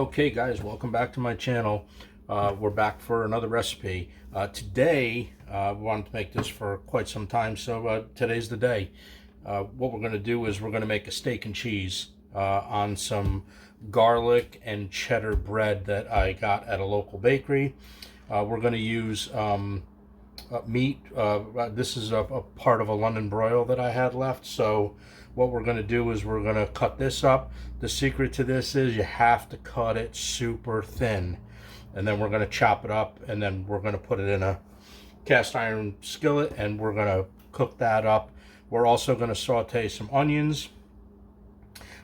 Okay guys, welcome back to my channel. We're back for another recipe. Today, we wanted to make this for quite some time, so today's the day. What we're going to do is we're going to make a steak and cheese on some garlic and cheddar bread that I got at a local bakery. We're going to use meat. This is a part of a London broil that I had left, so what we're going to do is we're going to cut this up. The secret to this is you have to cut it super thin, and then we're going to chop it up, and then we're going to put it in a cast iron skillet and we're going to cook that up. We're also going to saute some onions.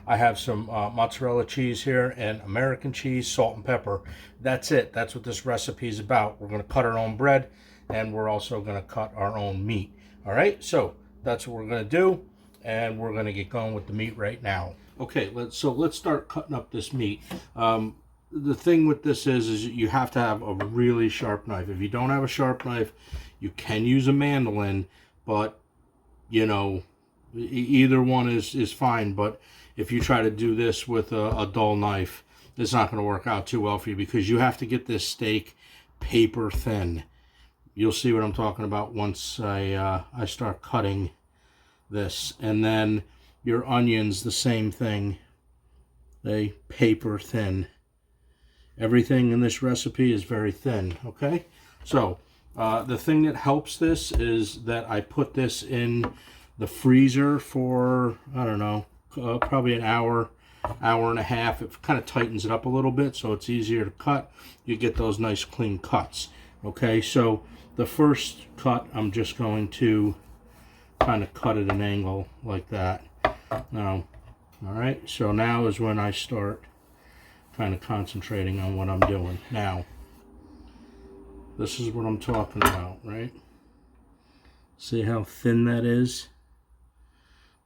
I have some mozzarella cheese here and American cheese, salt and pepper. That's it. That's what this recipe is about. We're going to cut our own bread, and we're also going to cut our own meat. All right, so that's what we're going to do, and we're going to get going with the meat right now. Okay, let's start cutting up this meat. The thing with this is you have to have a really sharp knife. If you don't have a sharp knife, you can use a mandolin, but you know, either one is fine. But if you try to do this with a dull knife, it's not going to work out too well for you, because you have to get this steak paper thin. You'll see what I'm talking about once I start cutting this. And then your onions, the same thing. They paper thin. Everything in this recipe is very thin, okay? So the thing that helps this is that I put this in the freezer for, I don't know, probably an hour, hour and a half. It kind of tightens it up a little bit, so it's easier to cut. You get those nice clean cuts, okay? So the first cut, I'm just going to kind of cut at an angle like that. Now, all right, so now is when I start kind of concentrating on what I'm doing. Now, this is what I'm talking about, right? See how thin that is?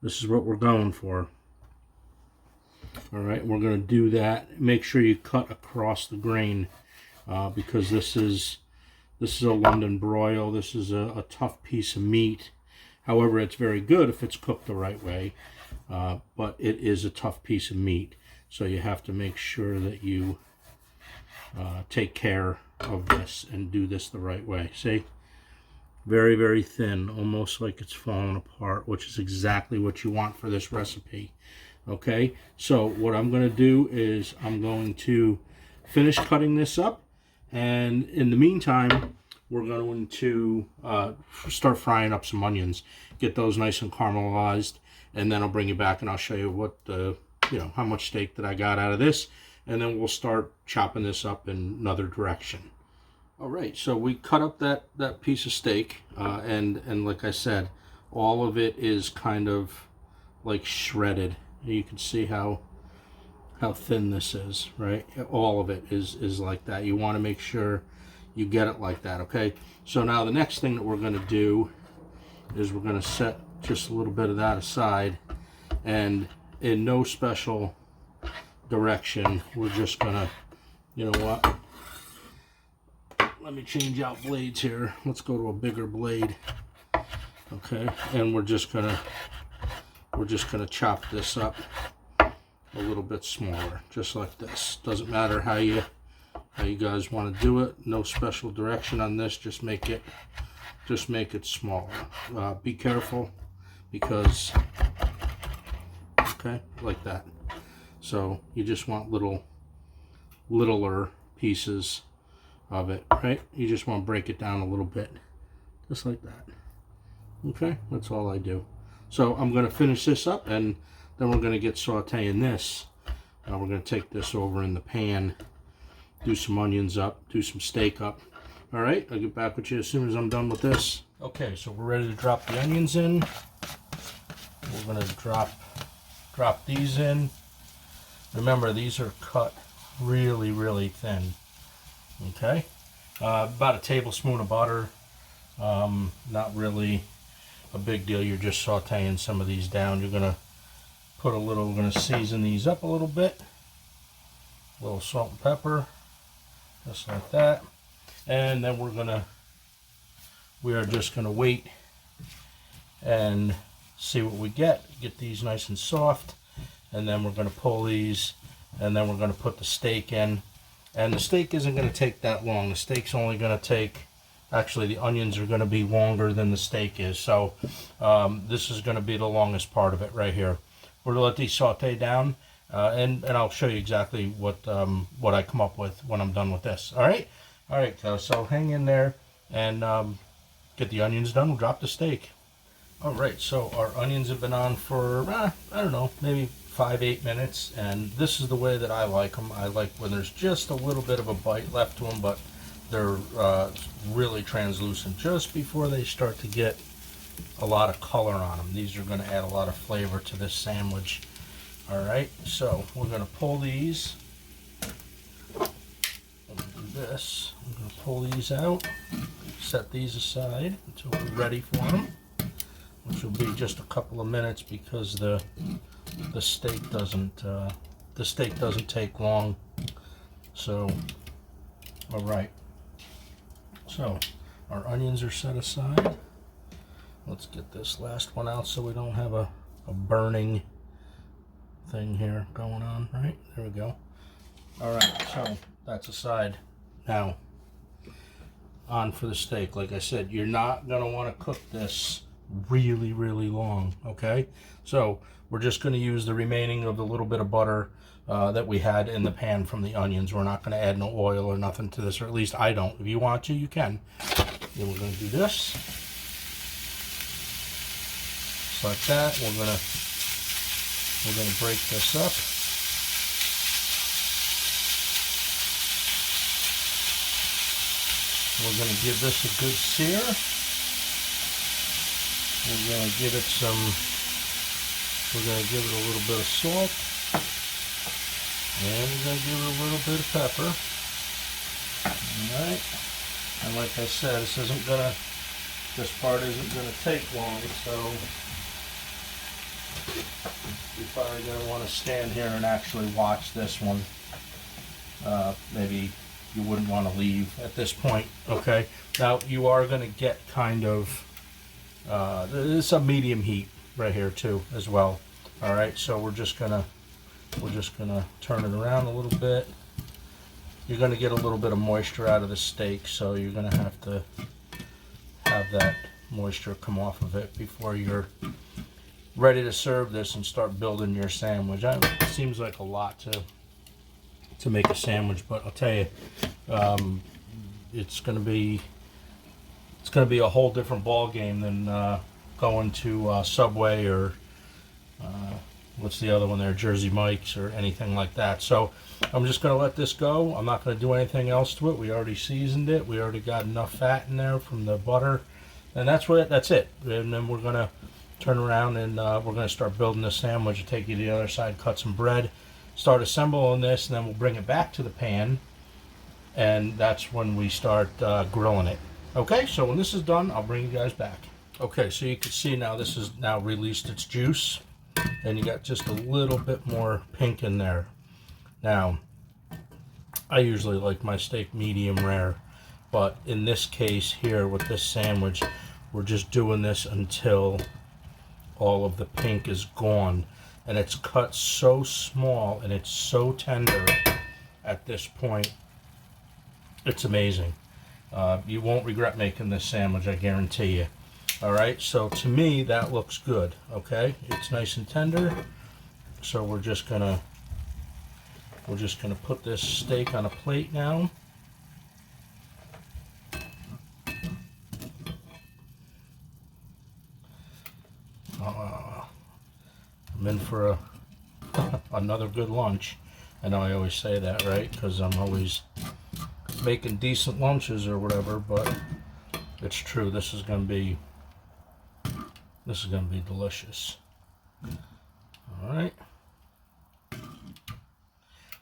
This is what we're going for. All right, we're going to do that. Make sure you cut across the grain, because this is a London broil. This is a tough piece of meat. However, it's very good if it's cooked the right way, but it is a tough piece of meat. So you have to make sure that you take care of this and do this the right way. See? Very, very thin, almost like it's falling apart, which is exactly what you want for this recipe. Okay, so what I'm going to do is I'm going to finish cutting this up, and in the meantime, we're going to start frying up some onions, get those nice and caramelized, and then I'll bring you back and I'll show you what how much steak that I got out of this, and then we'll start chopping this up in another direction. All right, so we cut up that piece of steak, and like I said, all of it is kind of like shredded. You can see how thin this is, right? All of it is like that. You want to make sure you get it like that, okay? So now the next thing that we're going to do is we're going to set just a little bit of that aside, and in no special direction, we're just going to, you know what? Let me change out blades here. Let's go to a bigger blade, okay? And we're just gonna chop this up a little bit smaller, just like this. Doesn't matter how you guys want to do it. No special direction on this. Just make it smaller. Be careful, because okay, like that. So you just want littler pieces of it, right? You just want to break it down a little bit, just like that. Okay, that's all I do. So I'm going to finish this up, and then we're going to get sauteing this. Now we're going to take this over in the pan, do some onions up, do some steak up. All right, I'll get back with you as soon as I'm done with this. Okay, so we're ready to drop the onions in. We're going to drop these in. Remember, these are cut really, really thin. Okay, about a tablespoon of butter. Not really a big deal. You're just sauteing some of these down. You're gonna put we're gonna season these up a little bit. A little salt and pepper, just like that. And then we are just gonna wait and see what we get. Get these nice and soft, and then we're gonna pull these and then we're going to put the steak in. And the steak isn't going to take that long. The steak's only going to take, actually the onions are going to be longer than the steak is. So this is going to be the longest part of it right here. We're going to let these saute down, and I'll show you exactly what I come up with when I'm done with this. All right? All right, so hang in there and get the onions done. We'll drop the steak. All right, so our onions have been on for, I don't know, maybe 5-8 minutes, and this is the way that I like them. I like when there's just a little bit of a bite left to them, but they're really translucent just before they start to get a lot of color on them. These are going to add a lot of flavor to this sandwich. All right, so we're going to pull these. Do this. I'm going to pull these out, set these aside until we're ready for them, which will be just a couple of minutes because the steak doesn't take long. So, all right. So our onions are set aside. Let's get this last one out so we don't have a burning thing here going on. Right, there we go. All right, so that's aside. Now, on for the steak. Like I said, you're not going to want to cook this really long, okay? So we're just going to use the remaining of the little bit of butter that we had in the pan from the onions. We're not going to add no oil or nothing to this, or at least I don't. If you want to, you can. Then we're going to do this. Just like that. We're going to break this up. We're going to give this a good sear. We're going to give it a little bit of salt. And we're going to give it a little bit of pepper. Alright. And like I said, this part isn't going to take long, so you're probably going to want to stand here and actually watch this one. Maybe you wouldn't want to leave at this point, okay? Now, you are going to get kind of, it's a medium heat right here too, as well. All right, so we're just gonna turn it around a little bit. You're gonna get a little bit of moisture out of the steak, so you're gonna have to have that moisture come off of it before you're ready to serve this and start building your sandwich. It seems like a lot to make a sandwich, but I'll tell you, it's gonna be a whole different ball game than going to Subway or what's the other one there, Jersey Mike's or anything like that. So I'm just going to let this go. I'm not going to do anything else to it. We already seasoned it. We already got enough fat in there from the butter, and that's it. And then we're going to turn around and we're going to start building the sandwich. Take you to the other side, cut some bread, start assembling this, and then we'll bring it back to the pan, and that's when we start grilling it. Okay, so when this is done, I'll bring you guys back. Okay, so you can see now this has now released its juice, and you got just a little bit more pink in there. Now, I usually like my steak medium rare, but in this case here with this sandwich, we're just doing this until all of the pink is gone, and it's cut so small and it's so tender at this point. It's amazing. You won't regret making this sandwich, I guarantee you. Alright, so to me that looks good, okay? It's nice and tender. So we're just gonna put this steak on a plate now. I'm in for another good lunch. I know I always say that, right? Because I'm always making decent lunches or whatever, but it's true. This is gonna be delicious.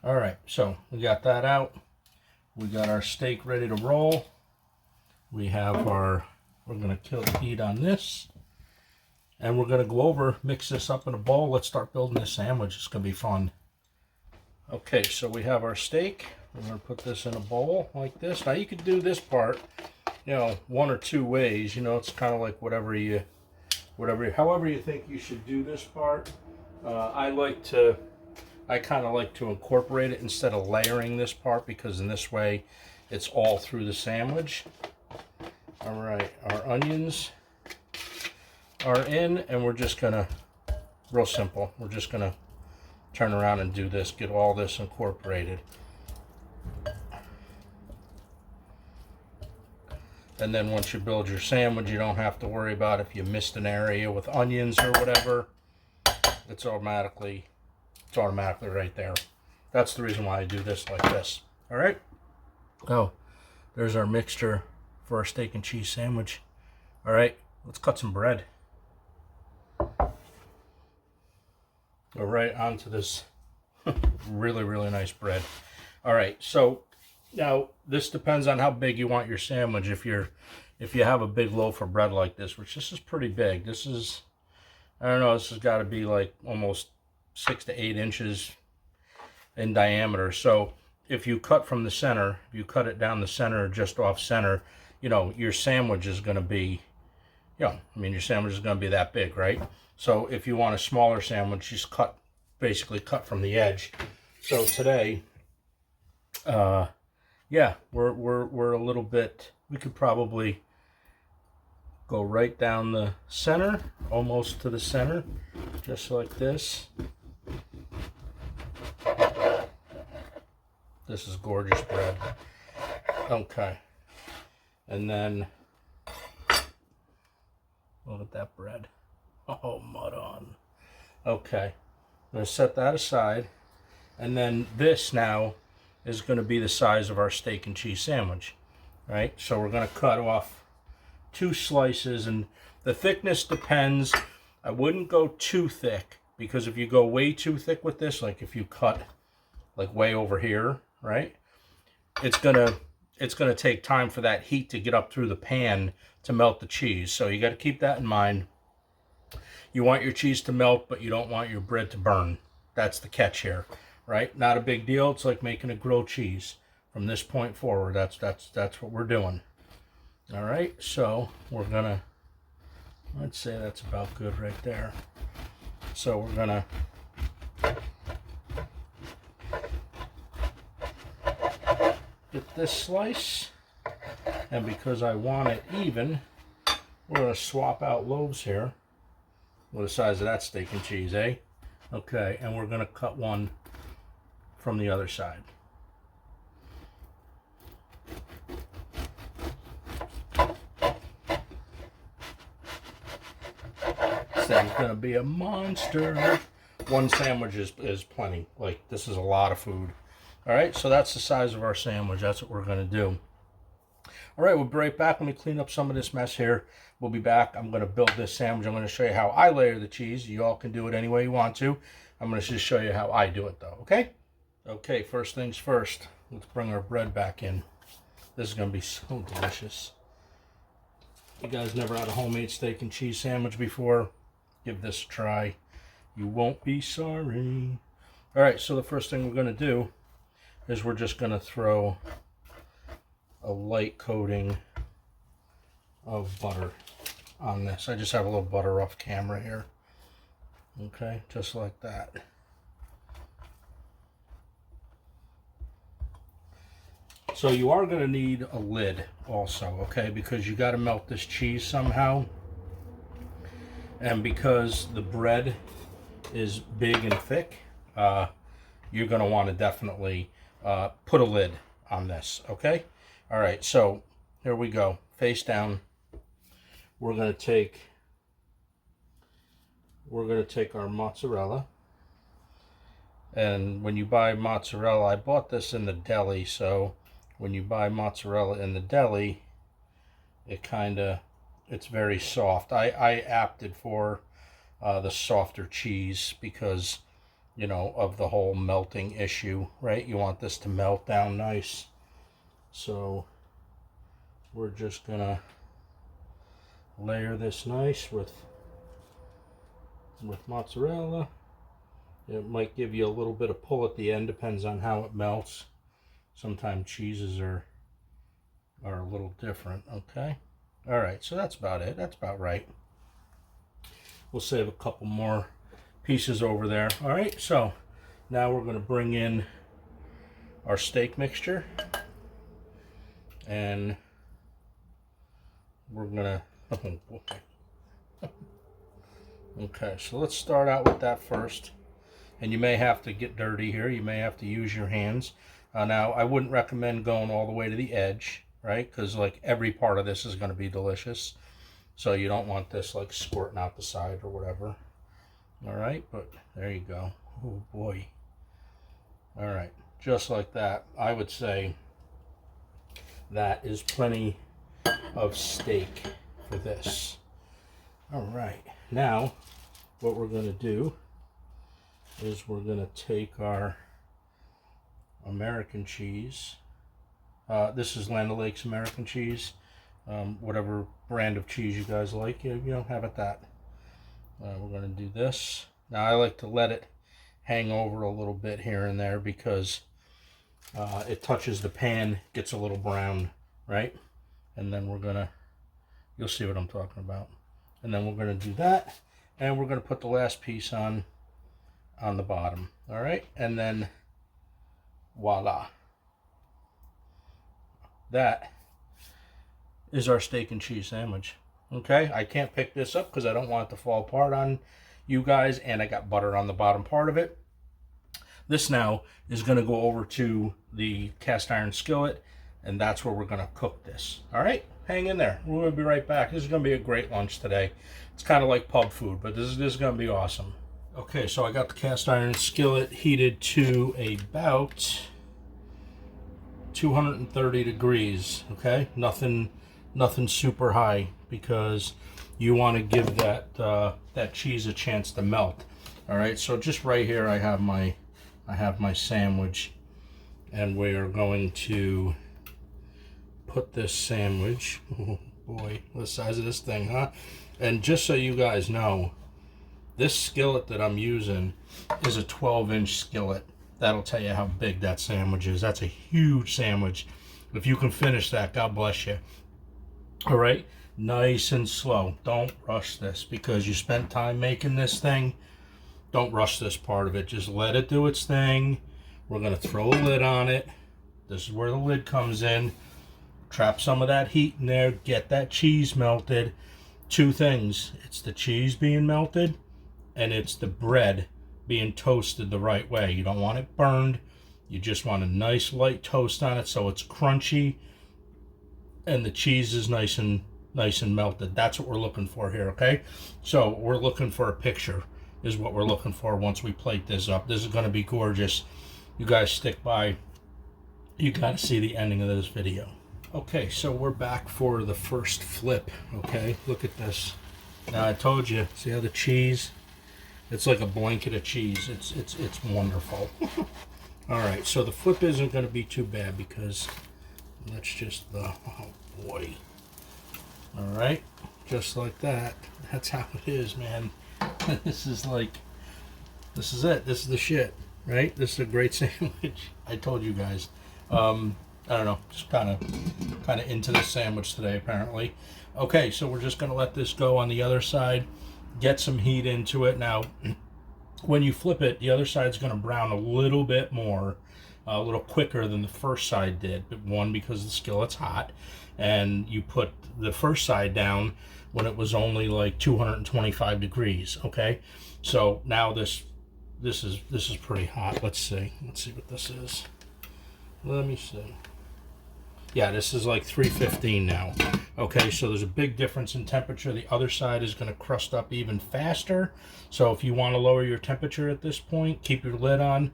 All right, so we got that out. We got our steak ready to roll. We have we're gonna kill the heat on this, and we're gonna go over, mix this up in a bowl. Let's start building this sandwich. It's gonna be fun. Okay, so we have our steak. We're gonna put this in a bowl like this. Now you could do this part, one or two ways. It's kind of like however you think you should do this part. I I kind of like to incorporate it instead of layering this part, because in this way it's all through the sandwich. All right, our onions are in, and we're just gonna, real simple, we're just gonna turn around and do this, get all this incorporated. And then once you build your sandwich, you don't have to worry about if you missed an area with onions or whatever. It's automatically right there. That's the reason why I do this like this. All right. Oh, there's our mixture for our steak and cheese sandwich. All right, let's cut some bread. Go right onto this really, really nice bread. All right, so now this depends on how big you want your sandwich. If you have a big loaf of bread like this, which this is pretty big. This is, I don't know, this has got to be like almost 6 to 8 inches in diameter. So if you cut from the center, if you cut it down the center, just off center, you know, your sandwich is going to be, you know, I mean, your sandwich is going to be that big, right? So if you want a smaller sandwich, just basically cut from the edge. So today, yeah, we're a little bit, we could probably go right down the center, almost to the center, just like this. This is gorgeous bread. Okay. And then, look at that bread. Oh, mud on. Okay. I'm going to set that aside. And then this now is going to be the size of our steak and cheese sandwich. Right? So we're going to cut off 2 slices. And the thickness depends. I wouldn't go too thick, because if you go way too thick with this, like if you cut like way over here, right? It's gonna take time for that heat to get up through the pan to melt the cheese. So you got to keep that in mind. You want your cheese to melt, but you don't want your bread to burn. That's the catch here, right? Not a big deal. It's like making a grilled cheese. From this point forward, that's what we're doing. All right, so we're gonna, let's say that's about good right there. So we're gonna get this slice, and because I want it even, we're going to swap out loaves here. What the size of that steak and cheese, eh? Okay, and we're going to cut one from the other side. This thing's going to be a monster. One sandwich is plenty. Like, this is a lot of food. All right, so that's the size of our sandwich. That's what we're going to do. All right, we'll be right back. Let me clean up some of this mess here. We'll be back. I'm going to build this sandwich. I'm going to show you how I layer the cheese. You all can do it any way you want to. I'm going to just show you how I do it, though, okay? Okay, first things first. Let's bring our bread back in. This is going to be so delicious. You guys never had a homemade steak and cheese sandwich before? Give this a try. You won't be sorry. All right, so the first thing we're going to do is we're just going to throw a light coating of butter on this. I just have a little butter off camera here. Okay, just like that. So you are going to need a lid also, okay, because you got to melt this cheese somehow. And because the bread is big and thick, you're going to want to definitely put a lid on this, okay? All right, so here we go. Face down. We're going to take our mozzarella. And when you buy mozzarella, I bought this in the deli, so when you buy mozzarella in the deli, it's very soft. I opted for the softer cheese because, you know, of the whole melting issue, right? You want this to melt down nice. So we're just gonna layer this nice with mozzarella. It might give you a little bit of pull at the end, depends on how it melts. Sometimes cheeses are a little different, okay? All right, so that's about it. That's about right. We'll save a couple more pieces over there. All right, so Now we're going to bring in our steak mixture, and we're going to, okay, so let's start out with that first. And you may have to get dirty here. You may have to use your hands. Now, I wouldn't recommend going all the way to the edge, right? Because like every part of this is going to be delicious. So you don't want this like squirting out the side or whatever. All right, but there you go. Oh boy. All right, just like that. I would say that is plenty of steak for this. All right, now what we're going to do is we're going to take our American cheese. This is Land O'Lakes American cheese. Whatever brand of cheese you guys like, you know, have it that. We're going to do this. Now I like to let it hang over a little bit here and there because it touches the pan, gets a little brown, right? And then we're going to, you'll see what I'm talking about. And then we're going to do that, and we're going to put the last piece on the bottom. All right, and then voila, that is our steak and cheese sandwich. Okay, I can't pick this up because I don't want it to fall apart on you guys, and I got butter on the bottom part of it. This now is going to go over to the cast iron skillet, and that's where we're going to cook this. All right, hang in there. We're going to be right back. This is going to be a great lunch today. It's kind of like pub food, but this is going to be awesome. Okay, so I got the cast iron skillet heated to about 230 degrees. Okay, nothing super high, because you want to give that cheese a chance to melt. All right, so just right here I have my sandwich, and we are going to put this sandwich, oh boy, the size of this thing, huh? And just so you guys know, this skillet that I'm using is a 12-inch skillet. That'll tell you how big that sandwich is. That's a huge sandwich. If you can finish that, God bless you. All right, nice and slow. Don't rush this, because you spent time making this thing. Don't rush this part of it. Just let it do its thing. We're going to throw a lid on it. This is where the lid comes in. Trap some of that heat in there. Get that cheese melted. Two things. It's the cheese being melted, and it's the bread being toasted the right way. You don't want it burned. You just want a nice light toast on it so it's crunchy and the cheese is nice and melted. That's what we're looking for here, okay? So we're looking for a picture is what we're looking for once we plate this up. This is going to be gorgeous. You guys stick by. You got to see the ending of this video. Okay, so we're back for the first flip, okay? Look at this. Now I told you, see how the cheese, it's like a blanket of cheese. It's wonderful. All right, so the flip isn't going to be too bad, because let's just, oh boy. All right, just like that. That's how it is, man. This is it. This is the shit, right? This is a great sandwich. I told you guys. I don't know, just kind of into this sandwich today, apparently. Okay, so we're just going to let this go on the other side, get some heat into it. Now, when you flip it, the other side's going to brown a little bit more, a little quicker than the first side did. One, because the skillet's hot, and you put the first side down when it was only like 225 degrees. Okay, so now this is pretty hot. Let's see what this is. Let me see. Yeah, this is like 315 now. Okay, so there's a big difference in temperature. The other side is going to crust up even faster. So if you want to lower your temperature at this point, keep your lid on.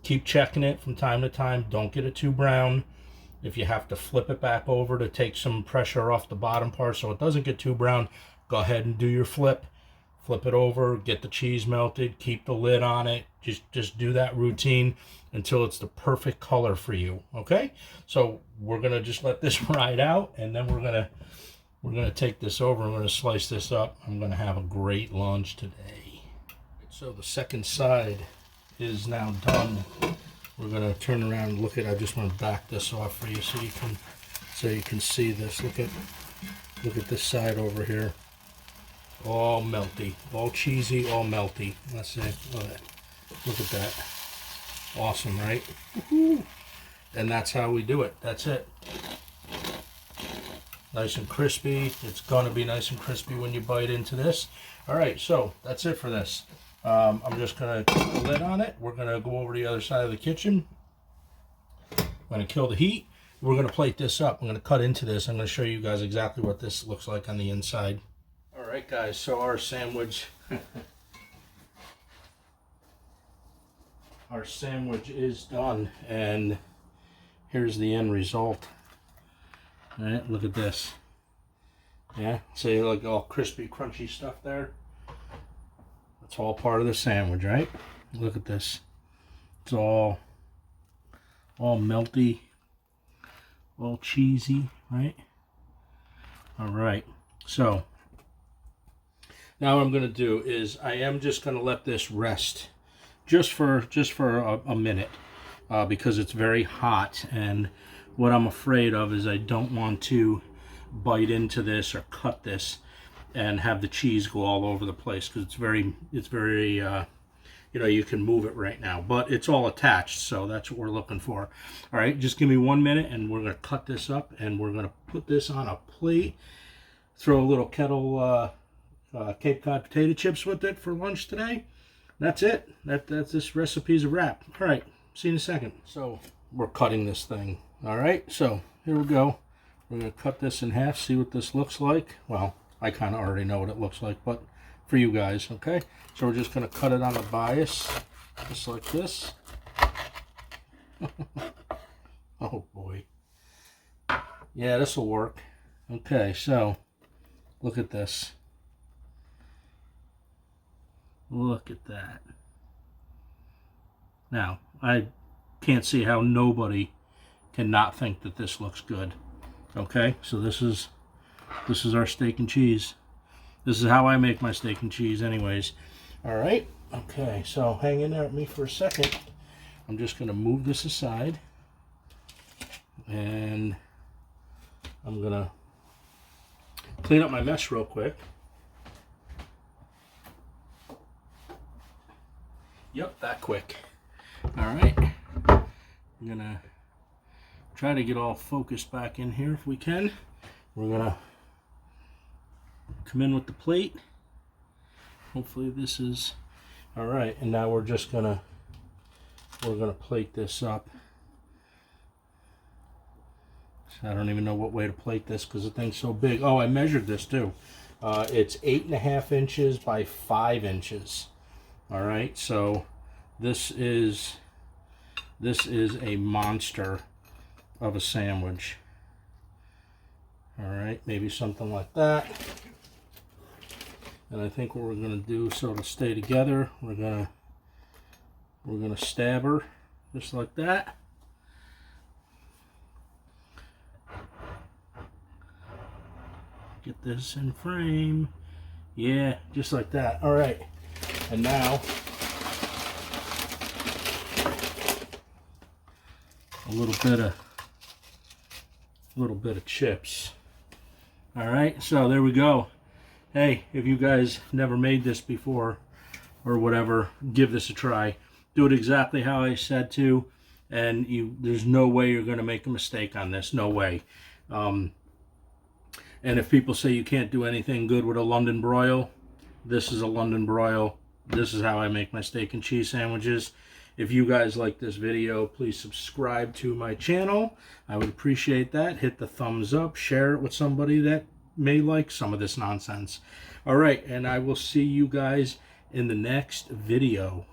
Keep checking it from time to time. Don't get it too brown. If you have to flip it back over to take some pressure off the bottom part so it doesn't get too brown, go ahead and do your flip. Flip it over, get the cheese melted, keep the lid on it. Just do that routine until it's the perfect color for you, okay? So we're gonna just let this ride out, and then we're gonna take this over. I'm gonna slice this up. I'm gonna have a great lunch today. So the second side is now done. We're gonna turn around and look at. I just want to back this off for you so you can see this. Look at this side over here. All melty, all cheesy, all melty. Let's see. Look at that. Awesome, right? Woo-hoo. And that's how we do it. That's it. Nice and crispy. It's going to be nice and crispy when you bite into this. All right, so that's it for this. I'm just going to put the lid on it. We're going to go over to the other side of the kitchen. I'm going to kill the heat. We're going to plate this up. I'm going to cut into this. I'm going to show you guys exactly what this looks like on the inside. All right, guys, so our sandwich... our sandwich is done, and here's the end result. All right, look at this. Yeah, see, like all crispy, crunchy stuff there. It's all part of the sandwich, right? Look at this. It's all melty, all cheesy, right? All right. So now what I'm going to do is I am just going to let this rest just for a minute because it's very hot, and what I'm afraid of is I don't want to bite into this or cut this and have the cheese go all over the place, because it's very you know, you can move it right now, but it's all attached, so that's what we're looking for. All right, just give me 1 minute and we're going to cut this up, and we're going to put this on a plate, throw a little kettle Cape Cod potato chips with it for lunch today. That's it. That's this recipe's a wrap. All right, see you in a second. So we're cutting this thing. All right, so here we go. We're going to cut this in half, see what this looks like. Well, I kind of already know what it looks like, but for you guys, okay? So we're just going to cut it on the bias, just like this. Oh, boy. Yeah, this will work. Okay, so look at this. Look at that. Now, I can't see how nobody can not think that this looks good. Okay, so this is our steak and cheese. This is how I make my steak and cheese anyways. All right, okay, so hang in there with me for a second. I'm just going to move this aside, and I'm going to clean up my mess real quick. Yep, that quick. All right, I'm going to try to get all focused back in here if we can. We're going to come in with the plate. Hopefully this is all right, and now we're gonna plate this up. So I don't even know what way to plate this because the thing's so big. Oh, I measured this too. It's 8.5 inches by 5 inches. All right, so this is a monster of a sandwich. All right, maybe something like that. And I think what we're going to do, so to stay together, we're going to stab her just like that. Get this in frame. Yeah, just like that. All right. And now a little bit of chips. All right, so there we go. Hey, if you guys never made this before or whatever, give this a try. Do it exactly how I said to, and there's no way you're going to make a mistake on this. No way. And if people say you can't do anything good with a London broil, this is a London broil. This is how I make my steak and cheese sandwiches. If you guys like this video, please subscribe to my channel. I would appreciate that. Hit the thumbs up. Share it with somebody that may like some of this nonsense. All right, and I will see you guys in the next video.